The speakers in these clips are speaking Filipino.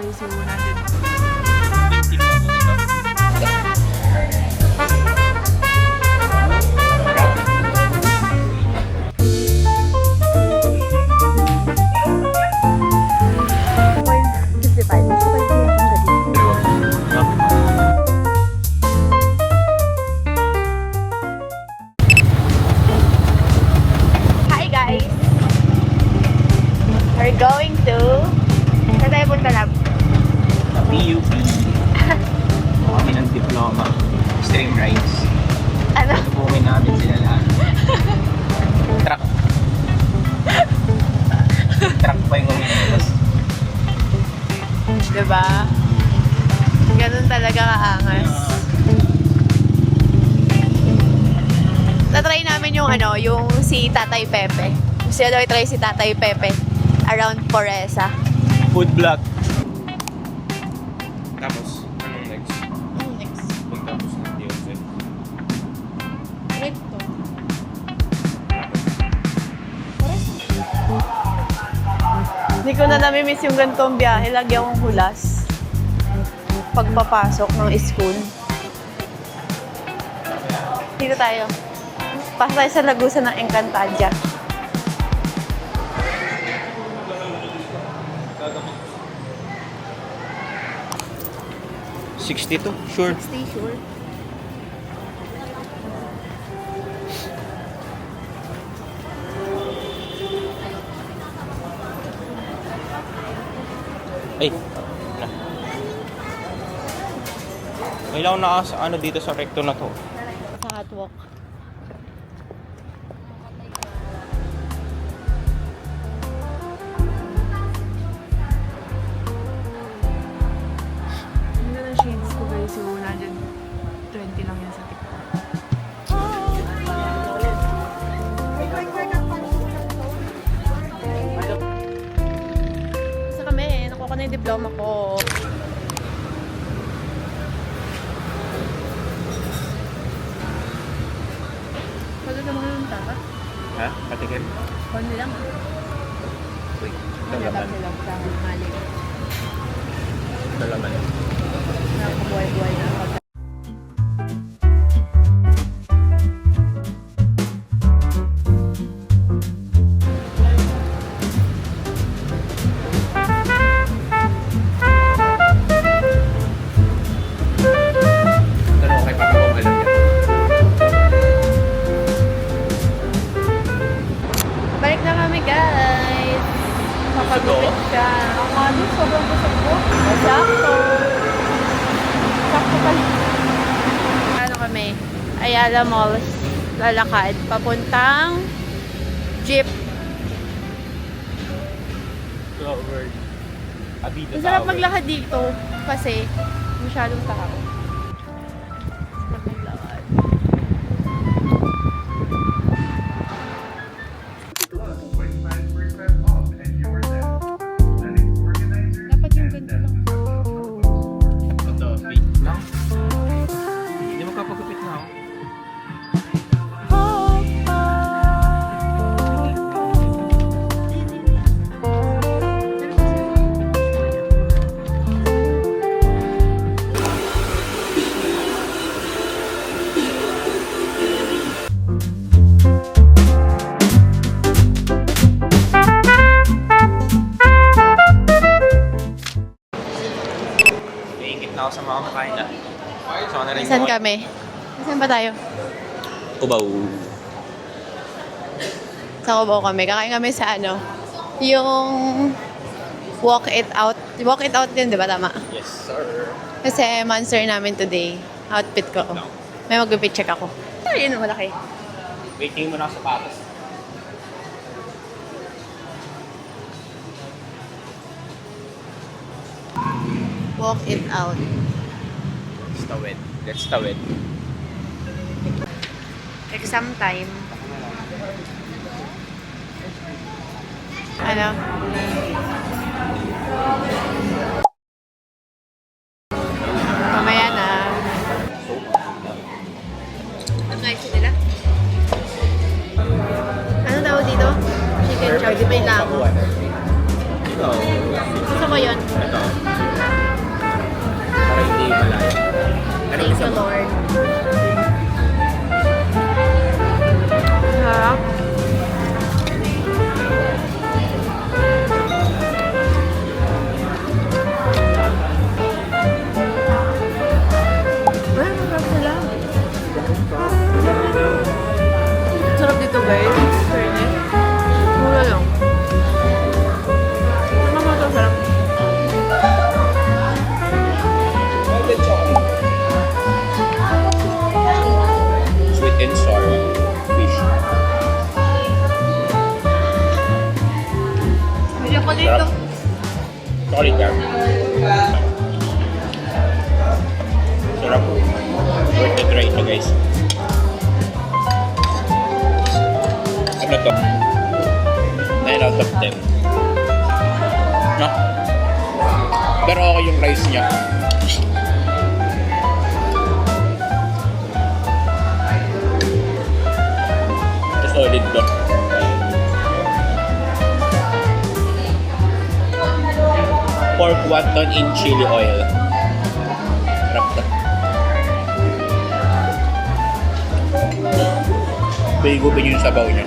guys, so nandun. Hi guys! We're going to... Saan tayo punta lang? PUP. Kami ng diploma. Stream rides. Ano? Pupukin namin sila lahat. Truck. Truck pa yung umiilos. Diba? Ganun talaga kaangas. Tatry namin yung ano, yung si Tatay Pepe. Gusto daw i-try si Tatay Pepe around Poresa. Food vlog. Tapos, anong next? Next. Pagtapos ng DOC. Recto. Hindi ko na nami-miss yung ganitong biyahe. Lagi akong hulas. Pagpapasok ng school. Dito tayo. Pasok tayo sa Lagusan ng Encantadia. $62, sure. Stay sure. Ay, na. May lang na sa ano dito sa recto na to. Sa catwalk. Hindi na shades ko guys. So, nandyan 20 lang yan sa TikTok. Basta kami, nakuha ko na yung diploma ko. Pagod naman yung tata. Ha? Patikin? Konti lang. Uy, Nagtap sila sa mali. dalaman. Nakabuhay-buhay na ako. Pero okay pa kung alam niya. Balik na kami guys. Makagupit ka. Ang ano, sobrang busog ko. Sakto. Sakto pala. Ano kami? Ayala Malls. Lalakad. Papuntang Jeep. Clover. Abida Ang sarap maglakad dito kasi masyadong tao. Sarap maglakad. Dapat yung ganito lang. Ito, wait lang. Hindi magpapagupit na ako. Naiingit na ako sa mga makain na. So, na rin Saan kami? Saan ba tayo? Ubaw. Sa Cubao kami. Kakain kami sa ano, yung walk it out. Walk it out din, di ba? Tama. Yes, sir. Kasi monster namin today. Outfit ko. May mag-fit check ako. Ayun, malaki. Waiting mo na sa sapatos. Walk it out. Let's tawid. Let's tawid. Exam time. Ano? Mamaya na. Ang guys nila? Ano tawag dito? Chicken chop. May lango. Ito. Gusto ko yun. Ito. Sarap. Worth the try ito guys. Ano to? 9 out of 10. No? Pero okay yung rice niya. Ito solid to. Pork wonton in chili oil. Sarap to. Bigupin yung sabaw niya.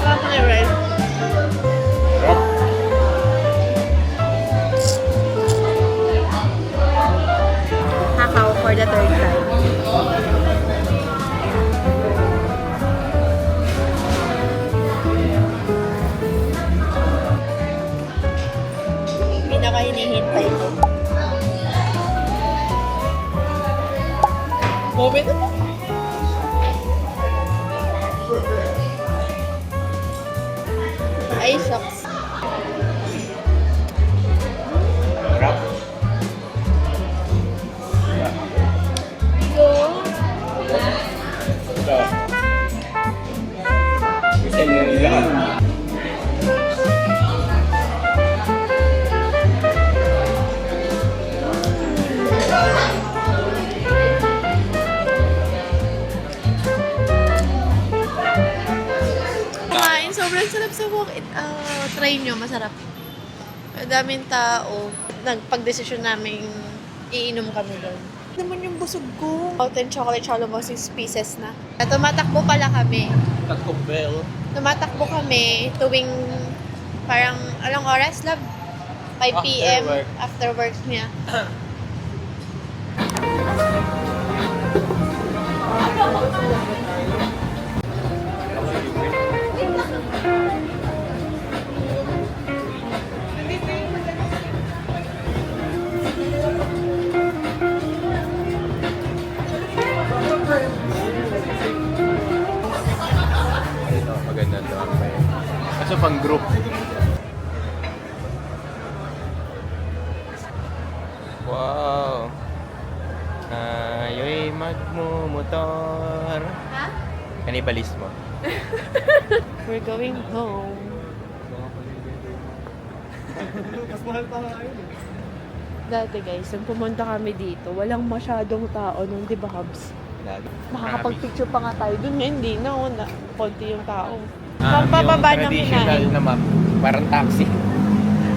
Sakto na yung rice. Sarap. Hakaw for the third time. Pinaka-hinihintay ko. Moment na. Ay, shucks. Sarap. Ito. Gusto niyo yung lahat. Kumain, sobrang sarap sa walk-it out. Try nyo, masarap. Madaming tao. Nagpag-desisyon namin iinom kami doon. Naman yung busog ko. Mountain chocolate shallow mo 6 pieces na. Tumatakbo pala kami. Taco Bell. Tumatakbo kami tuwing parang anong oras, love? 5 p.m. work. After work niya. Ito, maganda ito. Kaso pang group. Wow. Ayo'y magmumotor. Ha? Kanibalismo. We're going home. Dati guys, nung pumunta kami dito, walang masyadong tao nun, di ba, Hubs? Makakapag-picture pa nga tayo dun, hindi na, konti yung tao. Pampababa ng traditional hinahin. na map. Parang taxi.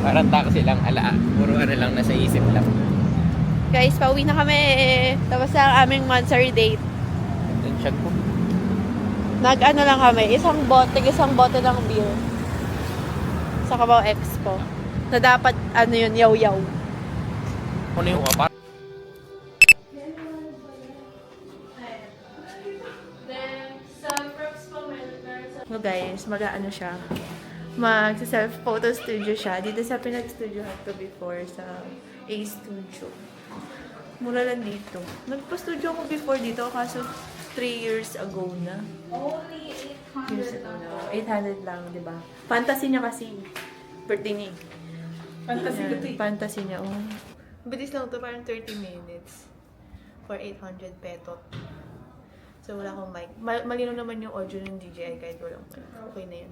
Parang taxi lang, puro ano lang, nasa isip lang. Guys, pauwi na kami. Tapos na ang aming monthsary date. Attention ko. Nag-ano lang kami, isang bote ng beer. Sa Cubao Expo. Na dapat, ano yun, yaw-yaw. Ano yung kapar? So guys, mag-ano siya, mag-self photo studio siya. Dito sa pinag-studiohan to before sa A Studio. Mura lang dito. Nagpa-studio ako before dito, kaso 3 years ago na. Only 800 lang. 800 lang, di ba? Fantasy niya kasi. Birthday niya. Fantasy ko to eh. Fantasy niya, oh. Bilis lang to, parang 30 minutes. For 800 petot. So, wala akong mic. Malino naman yung audio ng DJI kahit walang mic. Okay na yun.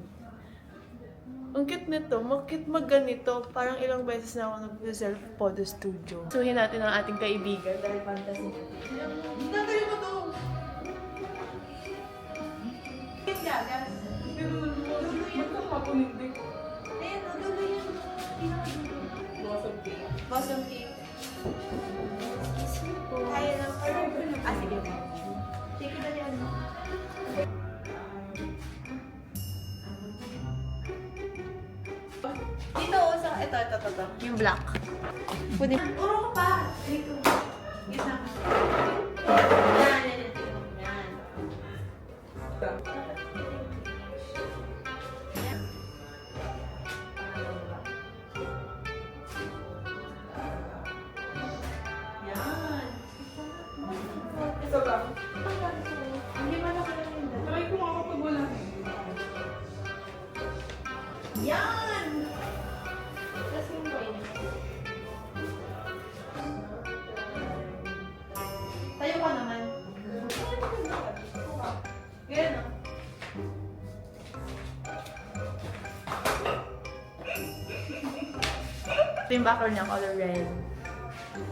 Ang cute nito. Mag-cute mag-ganito. Parang ilang beses na ako nag-self photo studio. Suhin natin ang ating kaibigan dahil fantasy natin. Natay mo to! Yung gagas. Pero duduyan ka makulindig. Ayan, duduyan. Blossom cake. Blossom cake. Kaya lang. Ah, sige. Sige, dali ano. Dito, sa ito. Yung black. Pwede. Uro ka pa! Dito. Gitna ka. Yan. Yan. Ito lang. Hindi man ako lang yun. Try ko nga kapag wala. Yan! Tapos yung boy na. Tayo ka naman. Ganyan o. Ito yung background niya, color red.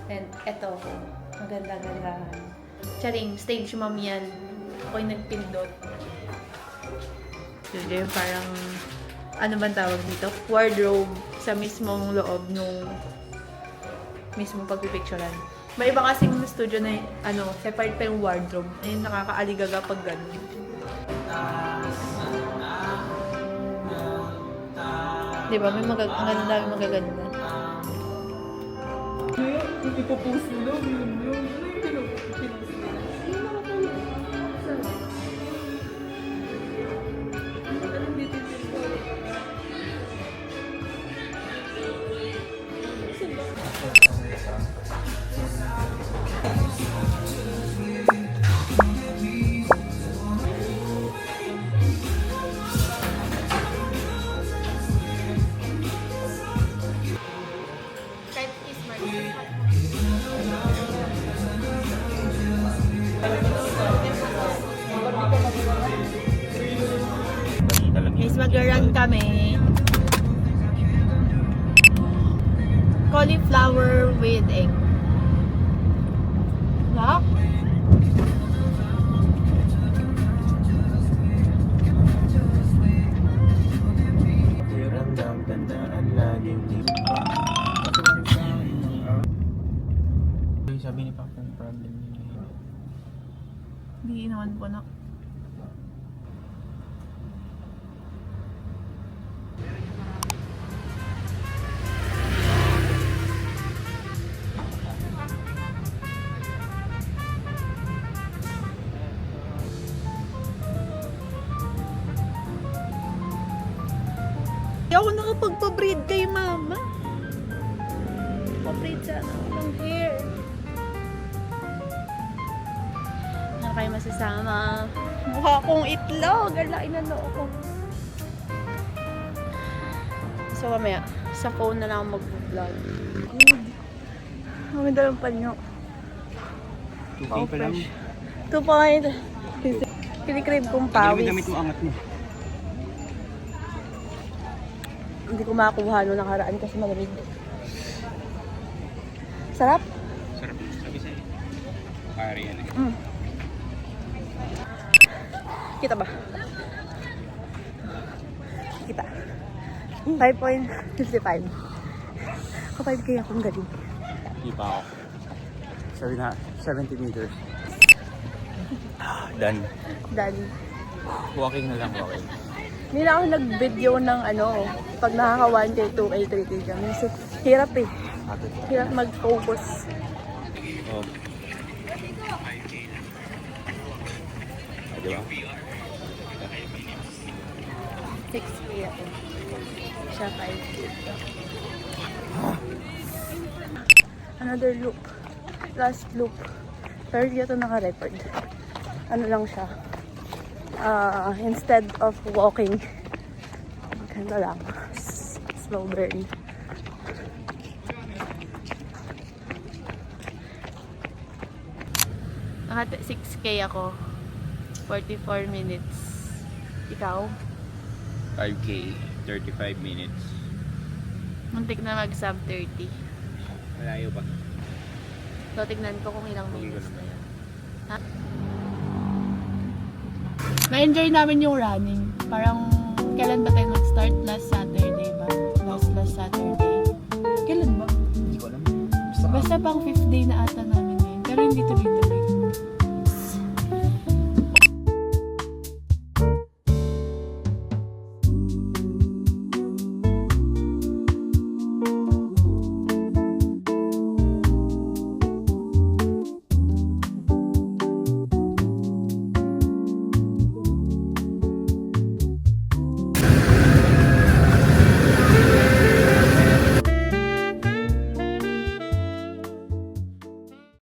And eto, maganda-ganda. Charing, stage mom yan. Ako yung nagpindot. So, yung parang, ano bang tawag dito? Wardrobe sa mismong loob nung mismong pagpipicturean. May iba kasing studio na, ano, separate pa yung wardrobe. Ayun, nakakaaligaga pag ganun. Diba? May magaganda, magaganda. Hindi ko post nila. Ano yung pinupost nila? Anong dito yung story? Kahit is-smart. Guys, mag-run kami. Cauliflower with egg. Lock? Ramdam, tandaan laging di pa. Sabi ni Papa yung problem niya. Hindi naman po na. Hindi ako nakapagpa-braid kay mama. Pa-braid sana ako ng hair. Ano kayo masasama? Mukha kong itlog. Ang laki na noo ko. So, mamaya, sa phone na lang ako mag-vlog. Kami dalang panyo. 2K pa lang. 2 point. Kinikrave kong pawis. Gamit mo angat mo. Hindi ko makakuha nung nakaraan kasi malamig. Sarap? Sarap. Sabi sa'yo. Pare yan eh. Mm. Kita ba? Kita. 5.55. Kapag kaya akong galing. Hindi pa ako. Sabi na 70 meters. Done. Dali. Walking na lang, walking. Hindi na ako nag-video ng ano, pag nakaka 1K, 2K, 3K kami. So, hirap eh. Hirap mag-focus. Oh. Diba? 6K ako. Siya 5K. Another loop. Last loop. Pero hindi ito naka-record. Ano lang siya. Instead of walking, ganda lang. Slow burn. Naka 6K ako. 44 minutes. Ikaw? 5K, 35 minutes. Muntik na mag-sub 30. Malayo pa. So, tignan ko kung ilang Hindi ko minutes na naman. yan. Ha? Na-enjoy namin yung running. Parang, kailan ba tayo nag-start? Last Saturday ba? Last Saturday. Kailan ba? Hindi ko alam. Basta pang 5th day na ata namin yun. Pero hindi tuloy-tuloy